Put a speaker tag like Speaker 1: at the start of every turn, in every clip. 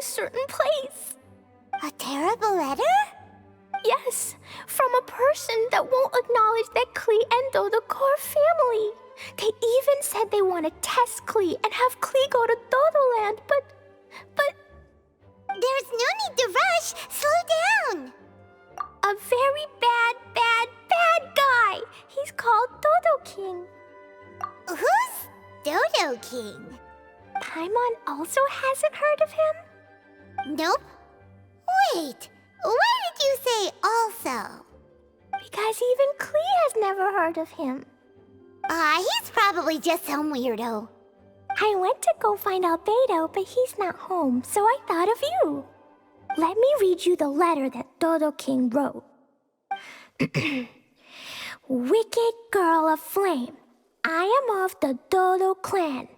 Speaker 1: a certain place.
Speaker 2: A terrible letter?
Speaker 1: Yes, from a person that won't acknowledge that Klee and Dodoco are family. They even said they want to test Klee and have Klee go to Dodoland, but...
Speaker 2: There's no need to rush. Slow down.
Speaker 1: A very bad guy. He's called Dodo King.
Speaker 2: Who's Dodo King?
Speaker 1: Paimon also hasn't heard of him?
Speaker 2: Nope. Wait, why did you say also?
Speaker 1: Because even Klee has never heard of him.
Speaker 2: He's probably just some weirdo.
Speaker 1: I went to go find Albedo, but he's not home, so I thought of you. Let me read you the letter that Dodo King wrote. Wicked girl of flame, I am of the Dodo clan.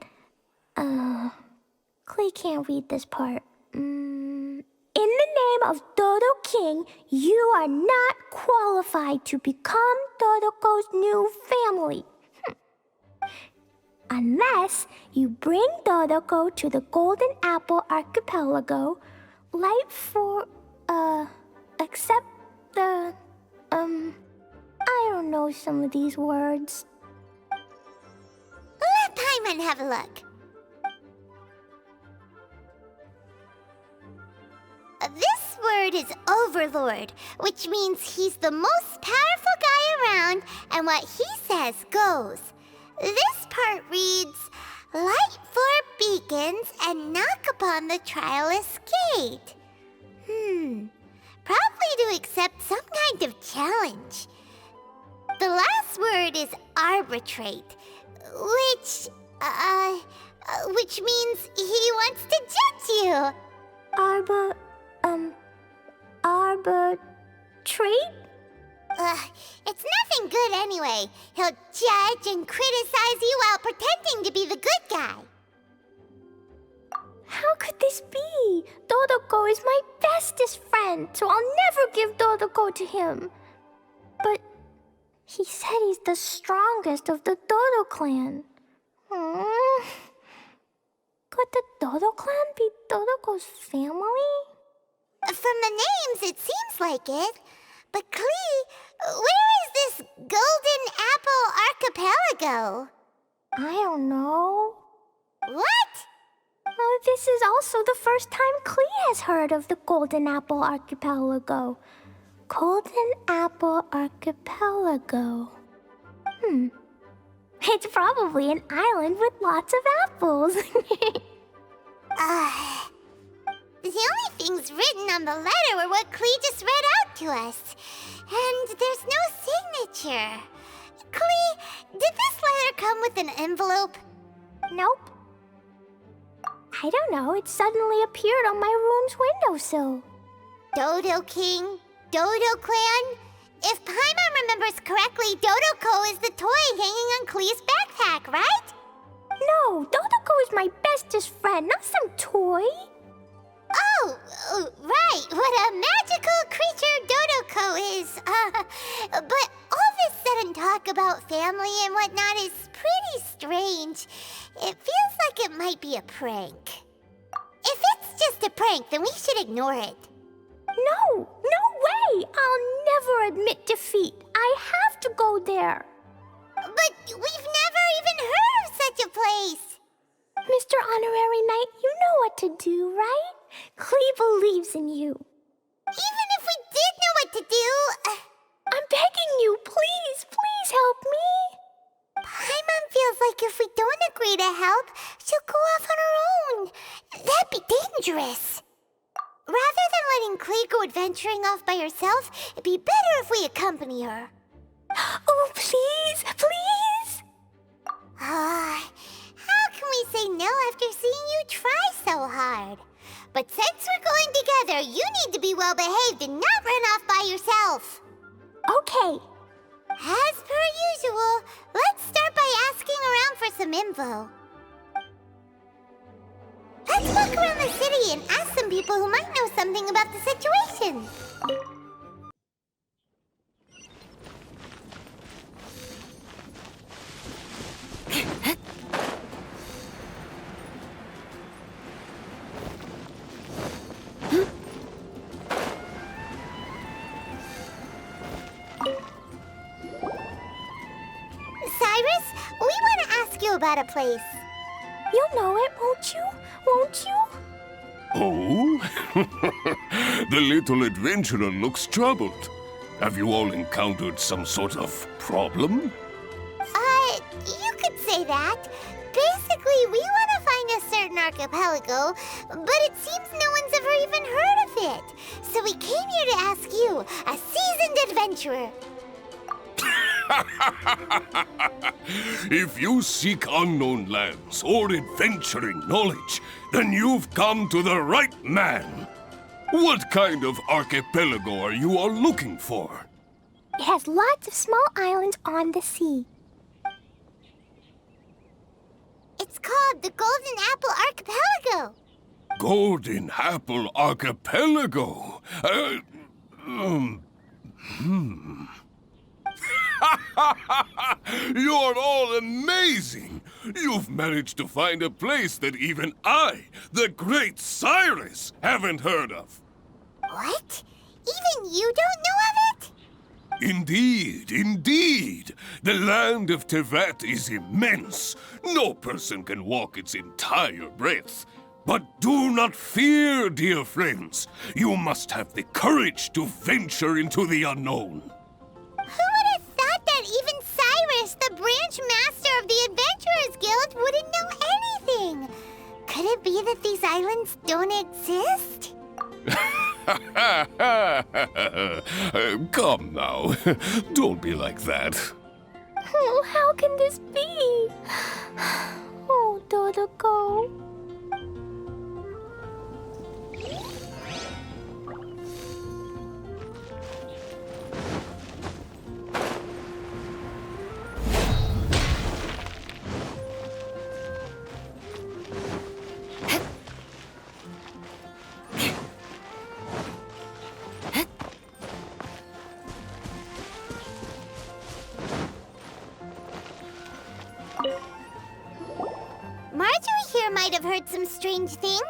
Speaker 1: Klee can't read this part. In the name of Dodo King, you are not qualified to become Dodoco's new family. Unless you bring Dodoco to the Golden Apple Archipelago, except the, I don't know some of these words.
Speaker 2: Let Paimon have a look. This word is Overlord, which means he's the most powerful guy around, and what he says goes. This part reads, light 4 beacons and knock upon the trialist gate. Probably to accept some kind of challenge. The last word is arbitrate, which means he wants to judge you.
Speaker 1: Arbitrate?
Speaker 2: It's nothing good anyway. He'll judge and criticize you while pretending to be the good guy.
Speaker 1: How could this be? Dodoco is my bestest friend, so I'll never give Dodoco to him. But he said he's the strongest of the Dodo clan. Could the Dodo clan be Dodoco's family?
Speaker 2: From the names, it seems like it. But Klee, where is this Golden Apple Archipelago?
Speaker 1: I don't know.
Speaker 2: What?
Speaker 1: This is also the first time Klee has heard of the Golden Apple Archipelago. Golden Apple Archipelago. It's probably an island with lots of apples.
Speaker 2: The only things written on the letter were what Klee just read out to us. And there's no signature. Klee, did this letter come with an envelope?
Speaker 1: Nope. I don't know, it suddenly appeared on my room's windowsill.
Speaker 2: Dodo King, Dodo Clan? If Paimon remembers correctly, Dodoco is the toy hanging on Klee's backpack, right?
Speaker 1: No, Dodoco is my bestest friend, not some toy.
Speaker 2: Oh, right, what a magical creature Dodoco is. But all this sudden talk about family and whatnot is pretty strange. It feels like it might be a prank. If it's just a prank, then we should ignore it.
Speaker 1: No way! I'll never admit defeat. I have to go there.
Speaker 2: But we've never even heard of such a place.
Speaker 1: Mr. Honorary Knight, you know what to do, right? Klee believes in you.
Speaker 2: Even if we did know what to do...
Speaker 1: I'm begging you, please help me.
Speaker 2: Paimon feels like if we don't agree to help, she'll go off on her own. That'd be dangerous. Rather than letting Klee go adventuring off by herself, it'd be better if we accompany her.
Speaker 1: Oh, please!
Speaker 2: How can we say no after seeing you try so hard? But since we're going together, you need to be well behaved and not run off by yourself.
Speaker 1: Okay.
Speaker 2: As per usual, let's start by asking around for some info. Let's look around the city and ask some people who might know something about the situation. about a place.
Speaker 1: You'll know it, won't you? Won't you?
Speaker 3: Oh? The little adventurer looks troubled. Have you all encountered some sort of problem?
Speaker 2: You could say that. Basically, we want to find a certain archipelago, but it seems no one's ever even heard of it. So we came here to ask you, a seasoned adventurer.
Speaker 3: If you seek unknown lands or adventuring knowledge, then you've come to the right man. What kind of archipelago are you all looking for?
Speaker 1: It has lots of small islands on the sea.
Speaker 2: It's called the Golden Apple Archipelago.
Speaker 3: Golden Apple Archipelago? You're all amazing! You've managed to find a place that even I, the great Cyrus, haven't heard of.
Speaker 2: What? Even you don't know of it?
Speaker 3: Indeed, indeed. The land of Tevat is immense. No person can walk its entire breadth. But do not fear, dear friends. You must have the courage to venture into the unknown.
Speaker 2: Who would have thought that even Cyrus, the branch master of the Adventurers Guild, wouldn't know anything? Could it be that these islands don't exist?
Speaker 3: Come now. Don't be like that.
Speaker 1: Oh, how can this be? Oh, Dodoko.
Speaker 2: Marjorie here might have heard some strange things.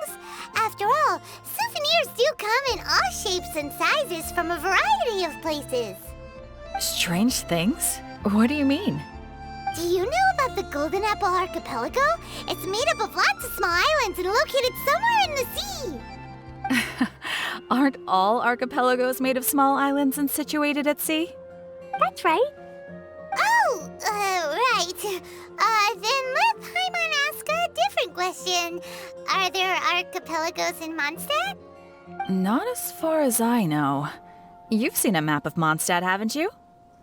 Speaker 2: After all, souvenirs do come in all shapes and sizes from a variety of places.
Speaker 4: Strange things? What do you mean?
Speaker 2: Do you know about the Golden Apple Archipelago? It's made up of lots of small islands and located somewhere in the sea.
Speaker 4: Aren't all archipelagos made of small islands and situated at sea?
Speaker 1: That's right.
Speaker 2: Oh, right. Then let Paimon ask a different question. Are there archipelagos in Mondstadt?
Speaker 4: Not as far as I know. You've seen a map of Mondstadt, haven't you?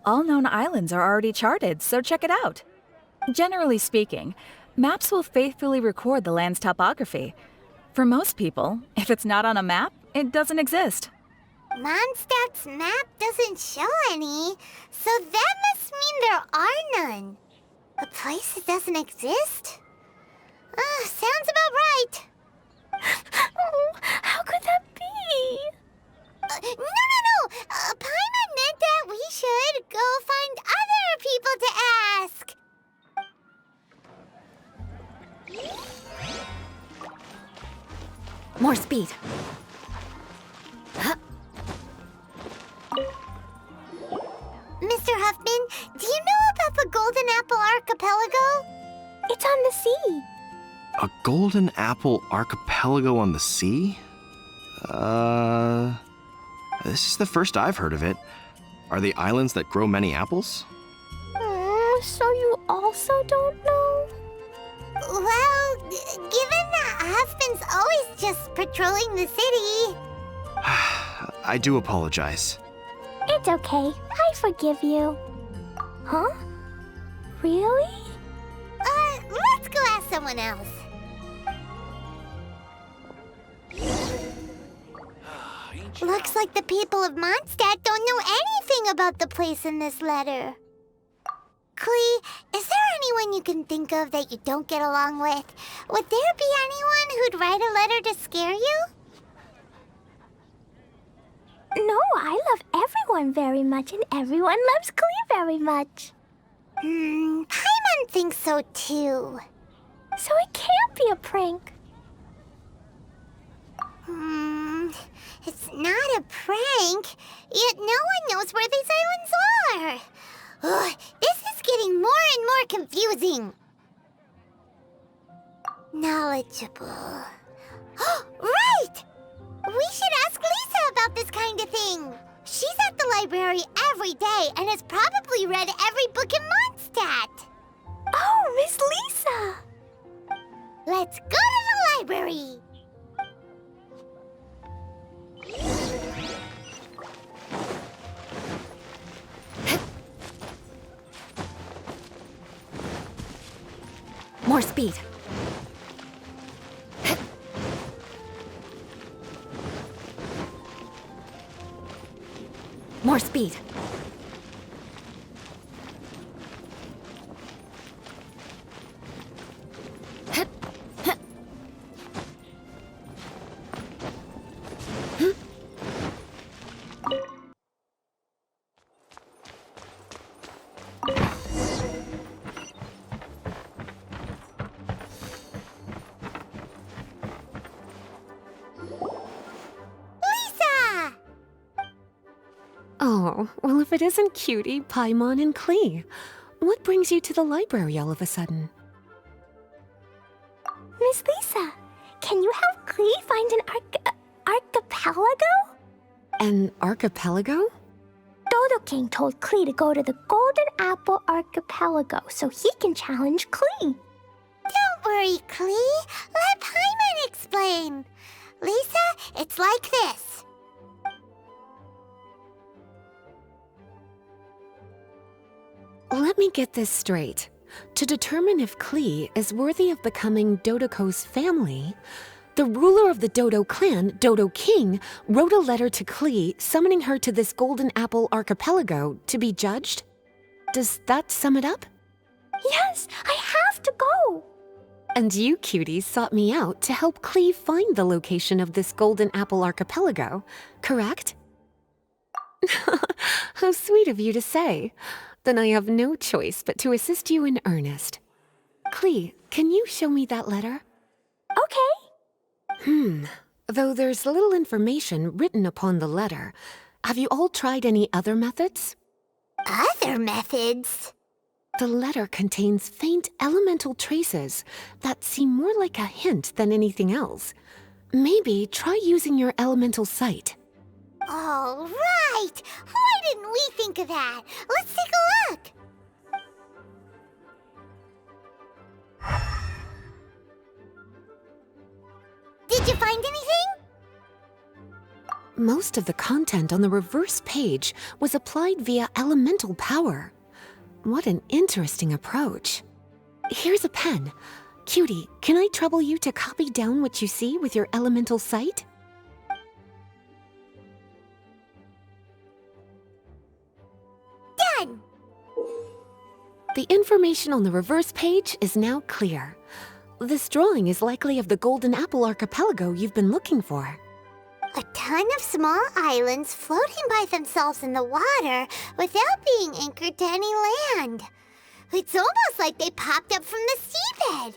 Speaker 4: All known islands are already charted, so check it out. Generally speaking, maps will faithfully record the land's topography. For most people, if it's not on a map, it doesn't exist.
Speaker 2: Mondstadt's map doesn't show any, so that must mean there are none. A place that doesn't exist? Sounds about right.
Speaker 1: Oh, how could that be?
Speaker 2: No. Paimon meant that we should go find other people to ask.
Speaker 4: More speed.
Speaker 2: Mr. Huffman, do you know about the Golden Apple Archipelago?
Speaker 1: It's on the sea.
Speaker 5: A golden apple archipelago on the sea? This is the first I've heard of it. Are they islands that grow many apples?
Speaker 1: So you also don't know?
Speaker 2: Well, given that Huffman's always just patrolling the city.
Speaker 5: I do apologize.
Speaker 1: It's okay. I forgive you. Huh? Really?
Speaker 2: Let's go ask someone else. Looks like the people of Mondstadt don't know anything about the place in this letter. Klee, is there anyone you can think of that you don't get along with? Would there be anyone who'd write a letter to scare you?
Speaker 1: No, I love everyone very much, and everyone loves Klee very much.
Speaker 2: Paimon thinks so too.
Speaker 1: So it can't be a prank.
Speaker 2: It's not a prank, yet no one knows where these islands are. Ugh, this is getting more and more confusing. knowledgeable. Right! We should ask Lisa about this kind of thing. She's at the library every day and has probably read every book in Mondstadt.
Speaker 1: Oh, Miss Lisa!
Speaker 2: Let's go to the library.
Speaker 6: More speed. More speed.
Speaker 2: Lisa!
Speaker 6: Oh, well, if it isn't Cutie, Paimon, and Klee. What brings you to the library all of a sudden?
Speaker 1: Miss Lisa, can you help Klee find an archipelago?
Speaker 6: An archipelago?
Speaker 1: Dodo King told Klee to go to the Golden Apple Archipelago so he can challenge Klee.
Speaker 2: Don't worry, Klee. Let Paimon explain. Lisa, it's like this.
Speaker 6: Let me get this straight. To determine if Klee is worthy of becoming Dodoco's family, the ruler of the Dodo clan, Dodo King, wrote a letter to Klee summoning her to this Golden Apple Archipelago to be judged? Does that sum it up?
Speaker 1: Yes, I have to go.
Speaker 6: And you, cuties, sought me out to help Klee find the location of this Golden Apple Archipelago, correct? How sweet of you to say. Then I have no choice but to assist you in earnest. Klee, can you show me that letter?
Speaker 1: Okay.
Speaker 6: Though there's little information written upon the letter, have you all tried any other methods?
Speaker 2: Other methods?
Speaker 6: The letter contains faint elemental traces that seem more like a hint than anything else. Maybe try using your elemental sight.
Speaker 2: All right! Why didn't we think of that? Let's take a look! Did you find anything?
Speaker 6: Most of the content on the reverse page was applied via elemental power. What an interesting approach. Here's a pen. Cutie, can I trouble you to copy down what you see with your elemental sight?
Speaker 2: Done!
Speaker 6: The information on the reverse page is now clear. This drawing is likely of the Golden Apple Archipelago you've been looking for.
Speaker 2: A ton of small islands floating by themselves in the water without being anchored to any land. It's almost like they popped up from the seabed.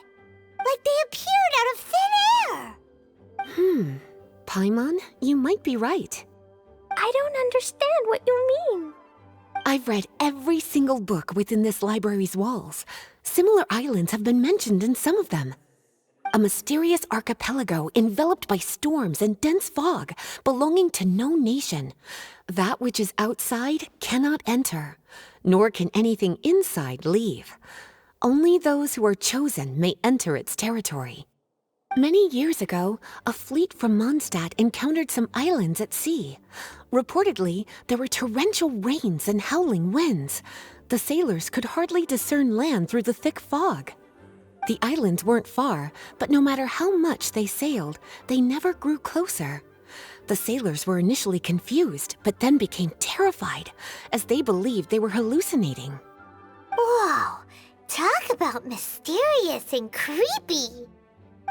Speaker 2: Like they appeared out of thin air.
Speaker 6: Paimon, you might be right.
Speaker 1: I don't understand what you mean.
Speaker 6: I've read every single book within this library's walls. Similar islands have been mentioned in some of them. A mysterious archipelago enveloped by storms and dense fog, belonging to no nation. That which is outside cannot enter, nor can anything inside leave. Only those who are chosen may enter its territory. Many years ago, a fleet from Mondstadt encountered some islands at sea. Reportedly, there were torrential rains and howling winds. The sailors could hardly discern land through the thick fog. The islands weren't far, but no matter how much they sailed, they never grew closer. The sailors were initially confused, but then became terrified, as they believed they were hallucinating.
Speaker 2: Whoa! Talk about mysterious and creepy!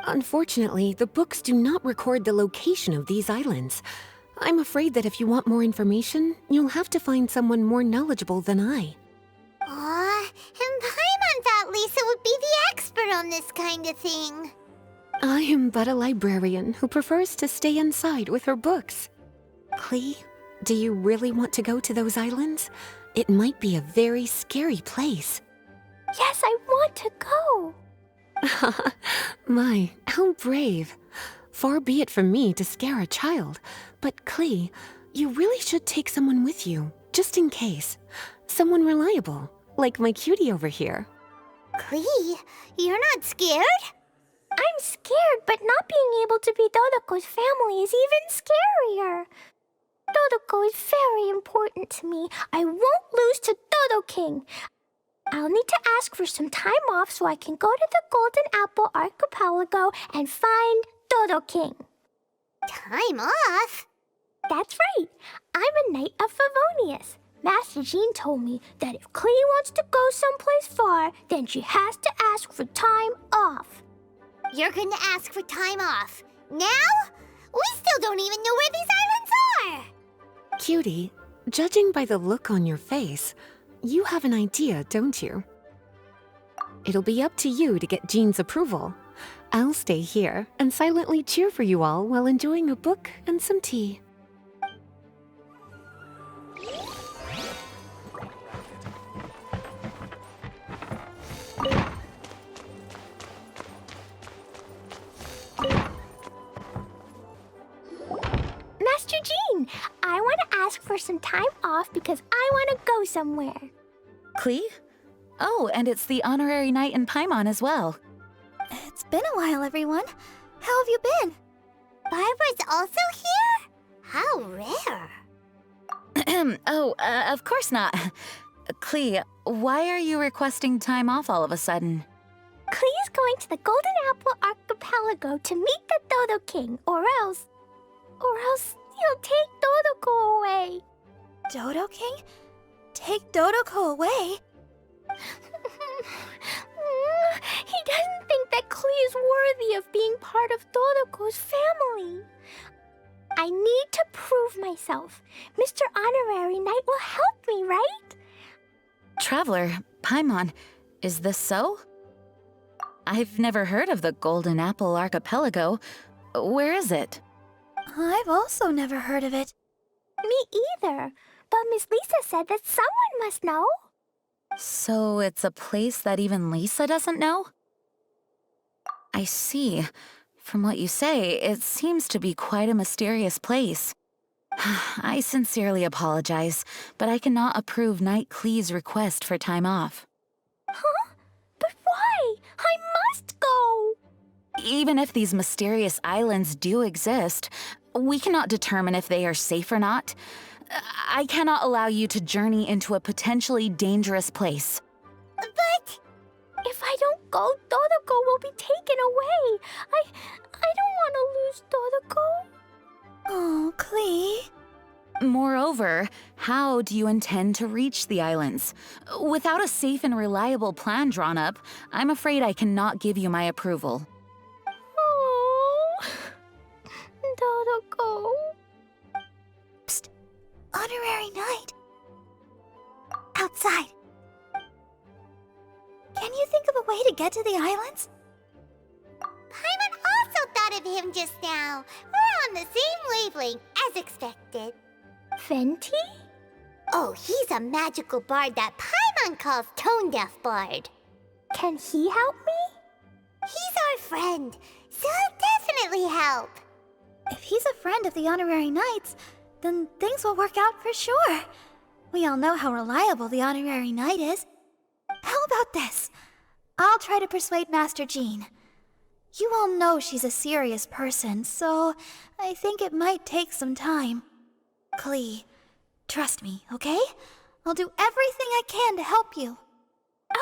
Speaker 6: Unfortunately, the books do not record the location of these islands. I'm afraid that if you want more information, you'll have to find someone more knowledgeable than I.
Speaker 2: Aw, and Paimon thought Lisa would be the expert on this kind of thing.
Speaker 6: I am but a librarian who prefers to stay inside with her books. Klee, do you really want to go to those islands? It might be a very scary place.
Speaker 1: Yes, I want to go.
Speaker 6: My, how brave. Far be it from me to scare a child, but Klee, you really should take someone with you, just in case. Someone reliable, like my cutie over here.
Speaker 2: Klee, you're not scared?
Speaker 1: I'm scared, but not being able to be Dodoko's family is even scarier. Dodoko is very important to me. I won't lose to Dodo King. I'll need to ask for some time off so I can go to the Golden Apple Archipelago and find Dodo King.
Speaker 2: Time off?
Speaker 1: That's right. I'm a Knight of Favonius. Master Jean told me that if Klee wants to go someplace far, then she has to ask for time off.
Speaker 2: You're gonna ask for time off. Now? We still don't even know where these islands are!
Speaker 6: Cutie, judging by the look on your face, you have an idea, don't you? It'll be up to you to get Jean's approval. I'll stay here and silently cheer for you all while enjoying a book and some tea.
Speaker 1: Master Jean, I want to ask for some time off because I want to go somewhere.
Speaker 4: Klee? Oh, and it's the honorary knight in Paimon as well.
Speaker 1: It's been a while, everyone. How have you been?
Speaker 2: Barbara's also here? How rare.
Speaker 4: Of course not. Klee, why are you requesting time off all of a sudden?
Speaker 1: Klee is going to the Golden Apple Archipelago to meet the Dodo King, or else he'll take Dodoko away.
Speaker 7: Dodo King? Take Dodoko away?
Speaker 1: He doesn't think that Klee is worthy of being part of Dodoko's family. I need to prove myself. Mr. Honorary Knight will help me, right?
Speaker 4: Traveler, Paimon, is this so? I've never heard of the Golden Apple Archipelago. Where is it?
Speaker 7: I've also never heard of it.
Speaker 1: Me either. But Miss Lisa said that someone must know.
Speaker 4: So it's a place that even Lisa doesn't know? I see. From what you say, it seems to be quite a mysterious place. I sincerely apologize, but I cannot approve Knight Klee's request for time off.
Speaker 1: Huh? But why? I must go!
Speaker 4: Even if these mysterious islands do exist, we cannot determine if they are safe or not. I cannot allow you to journey into a potentially dangerous place.
Speaker 2: But
Speaker 1: if I don't go, Dodoko will be taken away. I don't want to lose Dodoko.
Speaker 7: Oh, Klee.
Speaker 4: Moreover, how do you intend to reach the islands? Without a safe and reliable plan drawn up, I'm afraid I cannot give you my approval.
Speaker 1: Oh, Dodoko.
Speaker 7: Psst. Honorary Knight. Outside. Can you think of a way to get to the islands?
Speaker 2: Paimon also thought of him just now. We're on the same wavelength as expected.
Speaker 1: Fenty?
Speaker 2: Oh, he's a magical bard that Paimon calls Tone Deaf Bard.
Speaker 1: Can he help me?
Speaker 2: He's our friend, so he'll definitely help.
Speaker 7: If he's a friend of the Honorary Knights, then things will work out for sure. We all know how reliable the Honorary Knight is. How about this? I'll try to persuade Master Jean. You all know she's a serious person, so I think it might take some time. Klee, trust me, okay? I'll do everything I can to help you.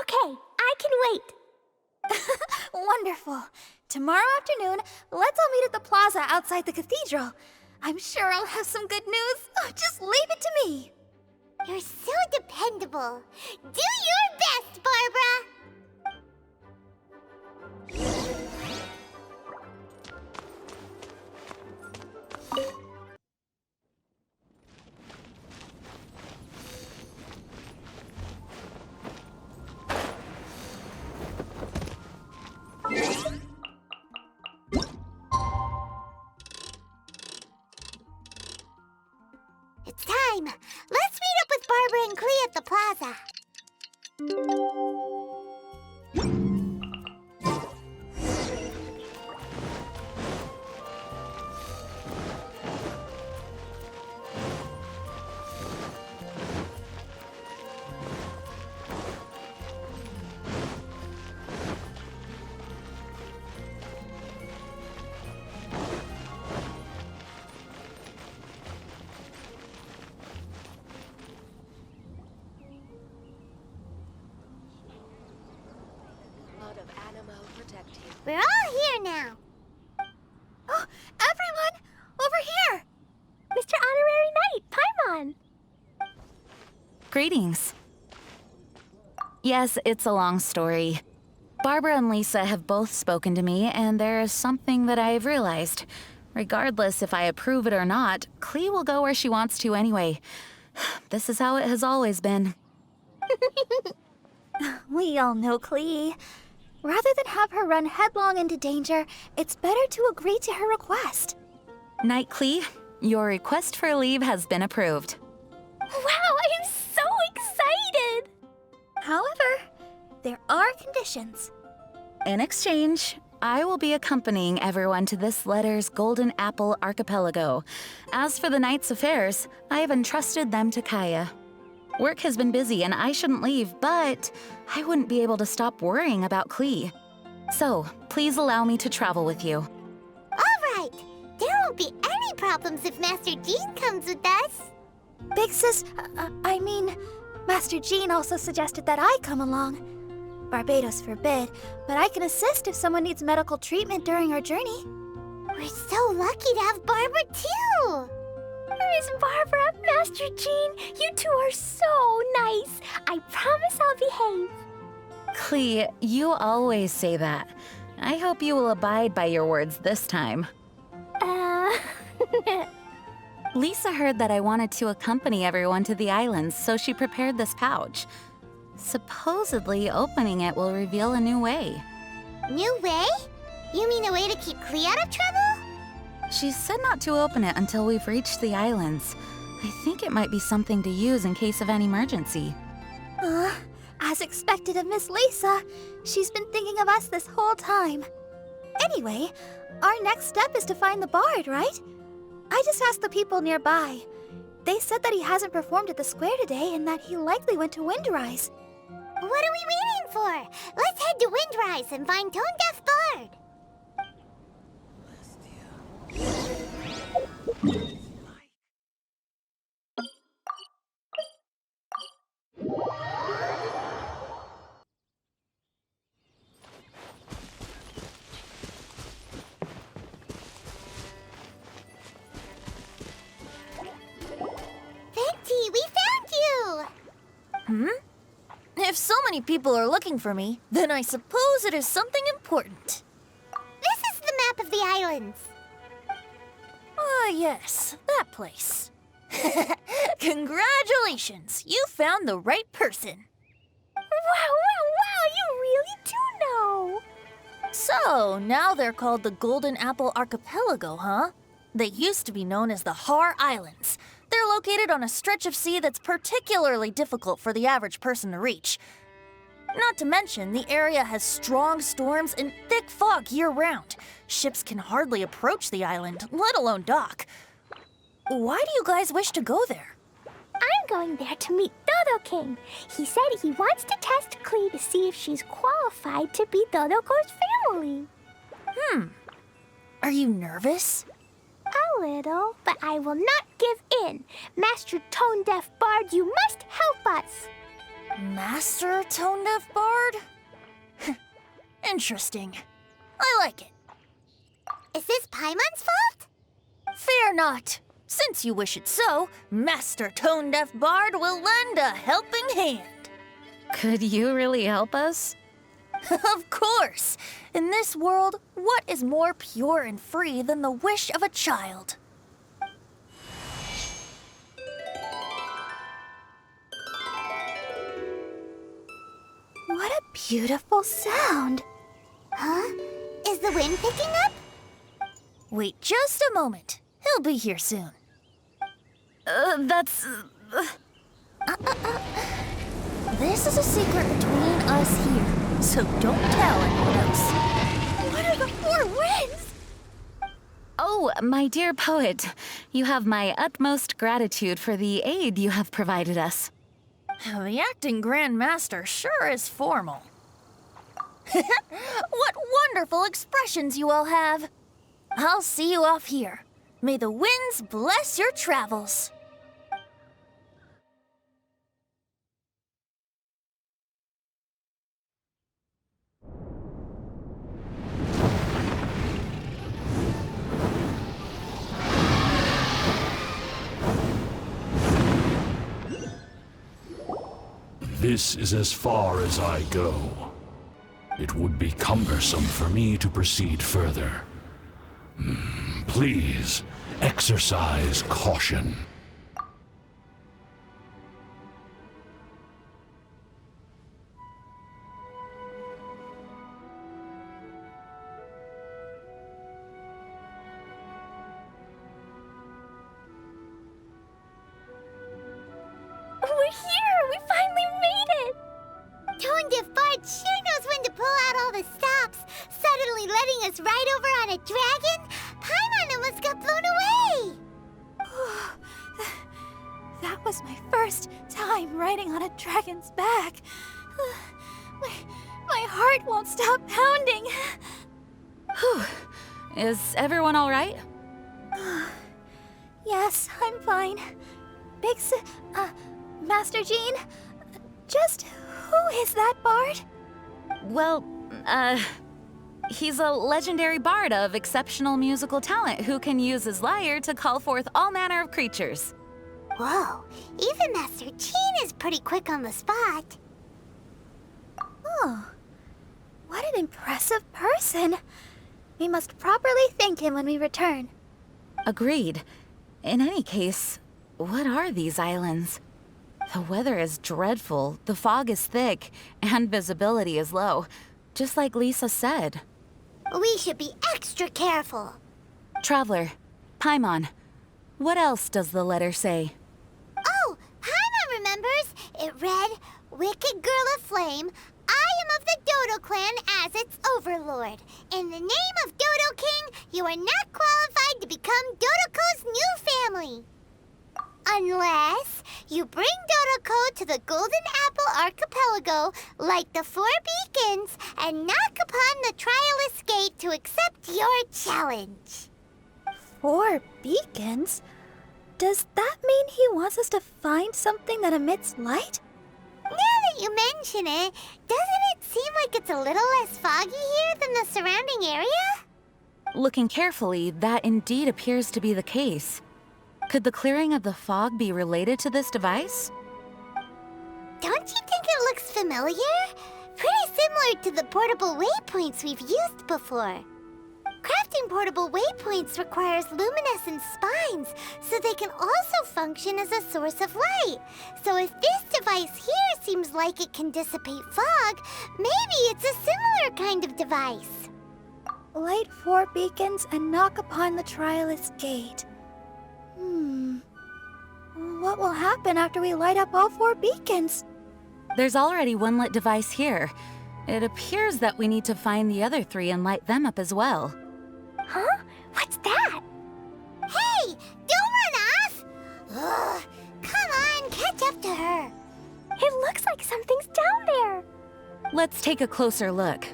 Speaker 1: Okay, I can wait.
Speaker 7: Wonderful. Tomorrow afternoon, let's all meet at the plaza outside the cathedral. I'm sure I'll have some good news. Oh, just leave it to me.
Speaker 2: You're so dependable. Do your best, Barbara! It's time. Let's meet up with Barbara and Klee at the plaza. We're all here now.
Speaker 7: Oh, everyone! Over here!
Speaker 1: Mr. Honorary Knight, Paimon!
Speaker 4: Greetings. Yes, it's a long story. Barbara and Lisa have both spoken to me, and there is something that I have realized. Regardless if I approve it or not, Klee will go where she wants to anyway. This is how it has always been.
Speaker 7: We all know Klee. Rather than have her run headlong into danger, it's better to agree to her request.
Speaker 4: Knight Klee, your request for leave has been approved.
Speaker 1: Wow, I'm so excited!
Speaker 7: However, there are conditions.
Speaker 4: In exchange, I will be accompanying everyone to this letter's Golden Apple Archipelago. As for the Knight's affairs, I have entrusted them to Kaya. Work has been busy and I shouldn't leave, but I wouldn't be able to stop worrying about Klee. So, please allow me to travel with you.
Speaker 2: All right. There won't be any problems if Master Jean comes with us.
Speaker 7: Big Sis, Master Jean also suggested that I come along. Barbados forbid, but I can assist if someone needs medical treatment during our journey.
Speaker 2: We're so lucky to have Barbara, too.
Speaker 1: Miss Barbara, Master Jean, you two are so nice. I promise I'll behave.
Speaker 4: Klee, you always say that. I hope you will abide by your words this time. Lisa heard that I wanted to accompany everyone to the islands, so she prepared this pouch. Supposedly, opening it will reveal a new way.
Speaker 2: New way? You mean a way to keep Klee out of trouble?
Speaker 4: She said not to open it until we've reached the islands. I think it might be something to use in case of an emergency.
Speaker 7: As expected of Miss Lisa, she's been thinking of us this whole time. Anyway, our next step is to find the bard, right? I just asked the people nearby. They said that he hasn't performed at the square today and that he likely went to Windrise.
Speaker 2: What are we waiting for? Let's head to Windrise and find Tone Deaf Bard. Venti, we found you!
Speaker 8: If so many people are looking for me, then I suppose it is something important.
Speaker 2: This is the map of the islands.
Speaker 8: Ah, yes, that place. Congratulations! You found the right person.
Speaker 1: Wow, you really do know.
Speaker 8: So, now they're called the Golden Apple Archipelago, huh? They used to be known as the Har Islands. They're located on a stretch of sea that's particularly difficult for the average person to reach. Not to mention, the area has strong storms and thick fog year-round. Ships can hardly approach the island, let alone dock. Why do you guys wish to go there?
Speaker 1: I'm going there to meet Dodo King. He said he wants to test Klee to see if she's qualified to be Dodoko's family.
Speaker 8: Are you nervous?
Speaker 1: A little, but I will not give in. Master Tone Deaf Bard, you must help us.
Speaker 8: Master Tone Deaf Bard? Interesting. I like it.
Speaker 2: Is this Paimon's fault?
Speaker 8: Fear not. Since you wish it so, Master Tone Deaf Bard will lend a helping hand.
Speaker 4: Could you really help us?
Speaker 8: Of course! In this world, what is more pure and free than the wish of a child?
Speaker 7: What a beautiful sound.
Speaker 2: Huh? Is the wind picking up?
Speaker 8: Wait just a moment. He'll be here soon. This is a secret between us here, so don't tell anyone else.
Speaker 7: What are the four winds?
Speaker 4: Oh, my dear poet, you have my utmost gratitude for the aid you have provided us.
Speaker 8: The acting Grand Master sure is formal. What wonderful expressions you all have. I'll see you off here. May the winds bless your travels.
Speaker 9: This is as far as I go. It would be cumbersome for me to proceed further. Please, exercise caution.
Speaker 1: We're here! We finally made it!
Speaker 2: Tone Fart sure knows when to pull out all the stops, suddenly letting us ride over on a dragon. Paimon almost got blown away!
Speaker 7: That was my first time riding on a dragon's back. My heart won't stop pounding.
Speaker 4: Whew. Is everyone all right?
Speaker 7: Yes, I'm fine. Master Jean, just who is that bard?
Speaker 4: Well, he's a legendary bard of exceptional musical talent who can use his lyre to call forth all manner of creatures.
Speaker 2: Whoa, even Master Jean is pretty quick on the spot.
Speaker 7: Oh, what an impressive person. We must properly thank him when we return.
Speaker 4: Agreed. In any case, what are these islands? The weather is dreadful, the fog is thick, and visibility is low, just like Lisa said.
Speaker 2: We should be extra careful.
Speaker 4: Traveler, Paimon, what else does the letter say?
Speaker 2: Oh, Paimon remembers. It read, "Wicked girl of flame, I am of the Dodo clan as its overlord. In the name of Dodo King, you are not qualified to become Dodoko's new family. Unless you bring Dodoko to the Golden Apple Archipelago, like the 4 beacons, and knock upon the Trialist Gate to accept your challenge."
Speaker 7: 4 beacons? Does that mean he wants us to find something that emits light?
Speaker 2: Now that you mention it, doesn't it seem like it's a little less foggy here than the surrounding area?
Speaker 4: Looking carefully, that indeed appears to be the case. Could the clearing of the fog be related to this device?
Speaker 2: Don't you think it looks familiar? Pretty similar to the portable waypoints we've used before. Crafting portable waypoints requires luminescent spines, so they can also function as a source of light. So if this device here seems like it can dissipate fog, maybe it's a similar kind of device.
Speaker 7: Light 4 beacons and knock upon the Trialist Gate. What will happen after we light up all 4 beacons?
Speaker 4: There's already one lit device here. It appears that we need to find the other 3 and light them up as well.
Speaker 1: Huh? What's that?
Speaker 2: Hey, don't run off! Ugh, come on, catch up to her.
Speaker 1: It looks like something's down there.
Speaker 4: Let's take a closer look.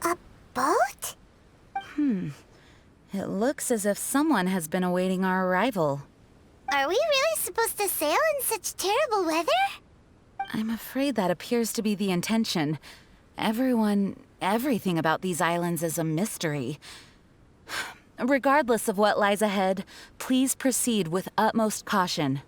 Speaker 2: A boat?
Speaker 4: It looks as if someone has been awaiting our arrival.
Speaker 2: Are we really supposed to sail in such terrible weather?
Speaker 4: I'm afraid that appears to be the intention. Everything about these islands is a mystery. Regardless of what lies ahead, please proceed with utmost caution.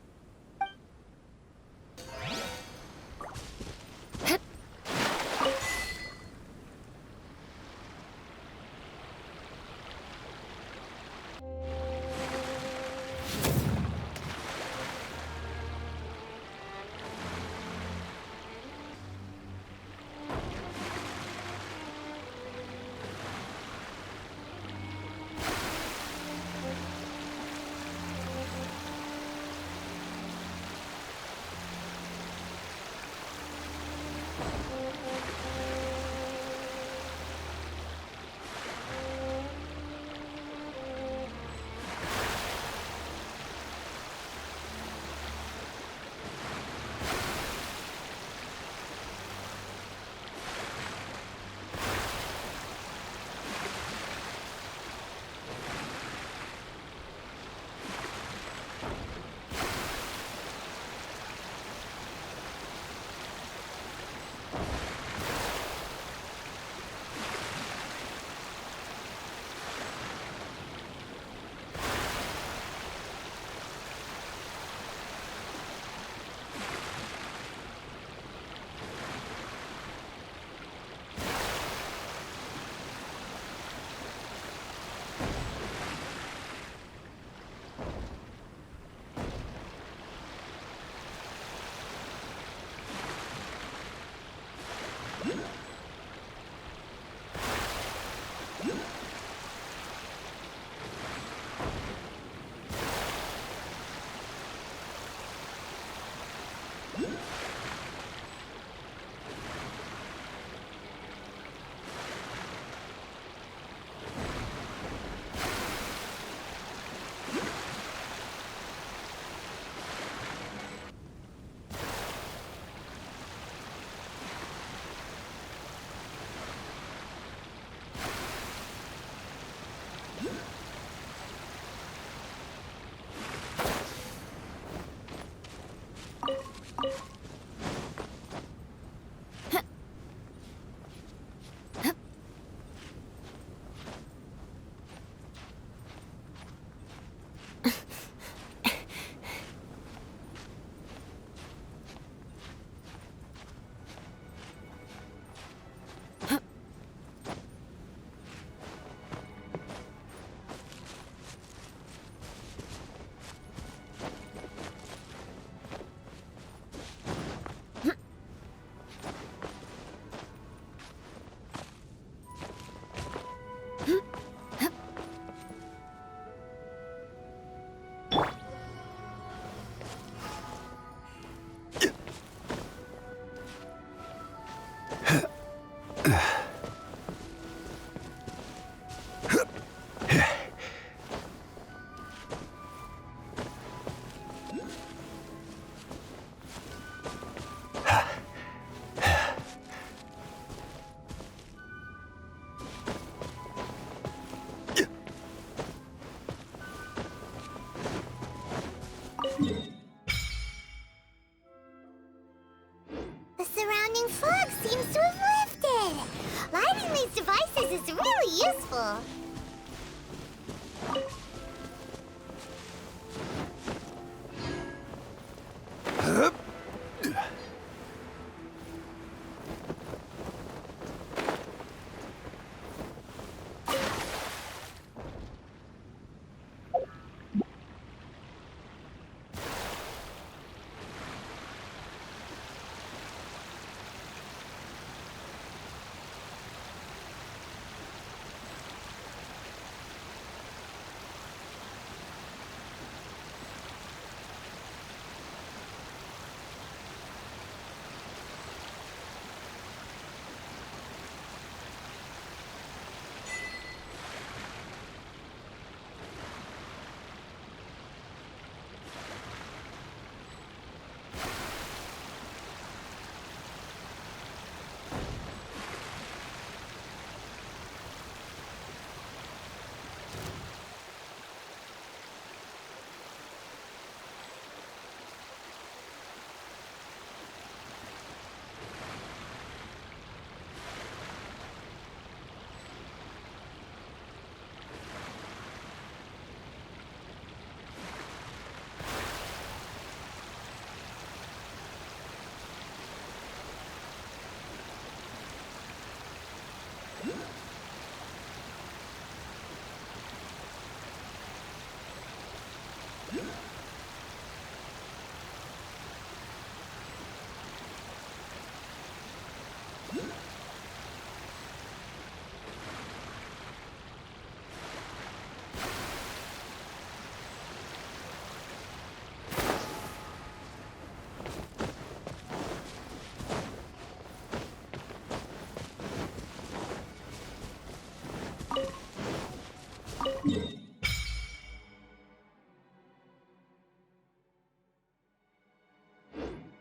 Speaker 2: The surrounding fog seems to have lifted. Lighting these devices is really useful.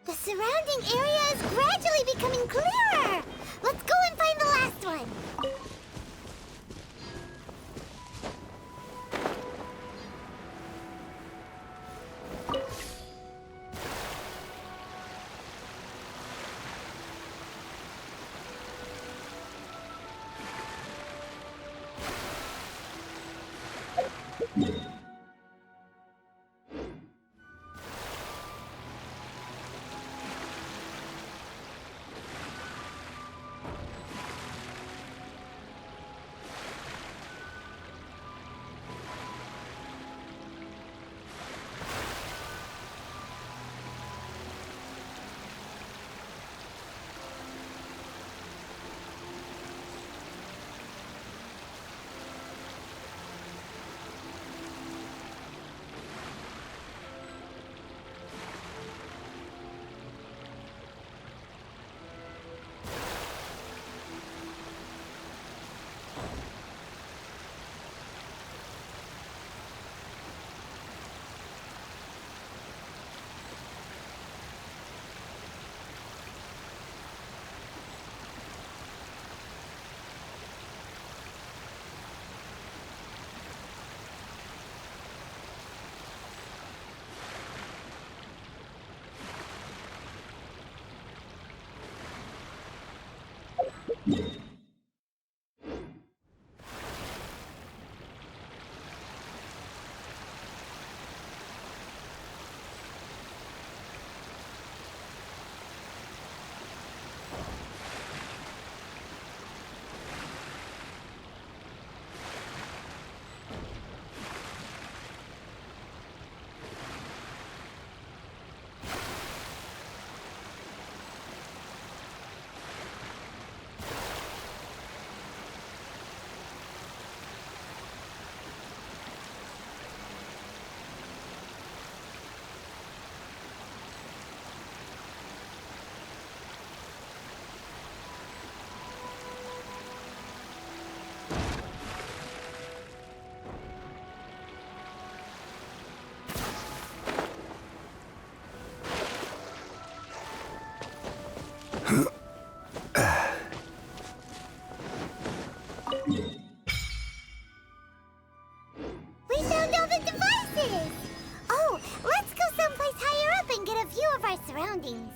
Speaker 2: The surrounding area is gradually becoming clearer. Let's go and find the last one. surroundings.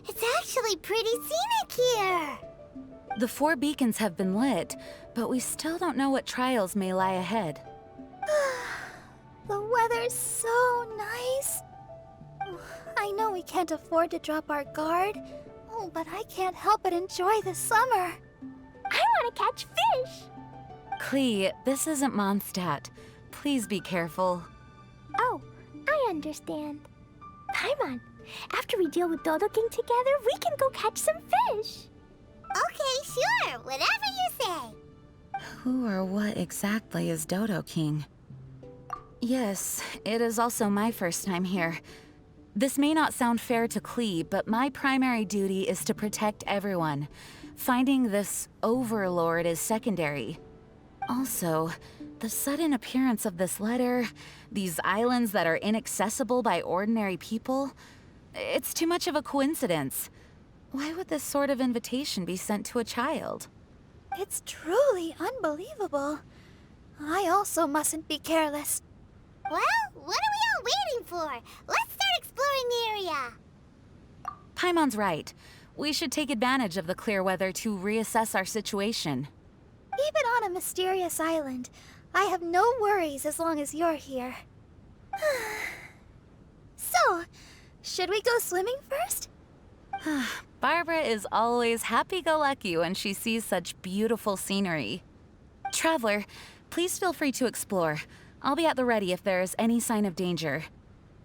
Speaker 2: It's actually pretty scenic here.
Speaker 6: The 4 beacons have been lit, but we still don't know what trials may lie ahead.
Speaker 7: The weather's so nice. I know we can't afford to drop our guard. Oh, but I can't help but enjoy the summer.
Speaker 1: I want to catch fish.
Speaker 6: Klee, this isn't Mondstadt. Please be careful.
Speaker 1: Oh, I understand. Paimon, after we deal with Dodo King together, we can go catch some fish.
Speaker 2: Okay, sure. Whatever you say.
Speaker 6: Who or what exactly is Dodo King? Yes, it is also my first time here. This may not sound fair to Klee, but my primary duty is to protect everyone. Finding this overlord is secondary. Also, the sudden appearance of this letter, these islands that are inaccessible by ordinary people, it's too much of a coincidence. Why would this sort of invitation be sent to a child?
Speaker 7: It's truly unbelievable. I also mustn't be careless.
Speaker 2: Well, what are we all waiting for? Let's start exploring the area.
Speaker 6: Paimon's right. We should take advantage of the clear weather to reassess our situation.
Speaker 7: Even on a mysterious island, I have no worries as long as you're here. So, should we go swimming first?
Speaker 6: Barbara is always happy-go-lucky when she sees such beautiful scenery. Traveler, please feel free to explore. I'll be at the ready if there is any sign of danger.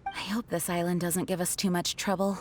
Speaker 6: I hope this island doesn't give us too much trouble.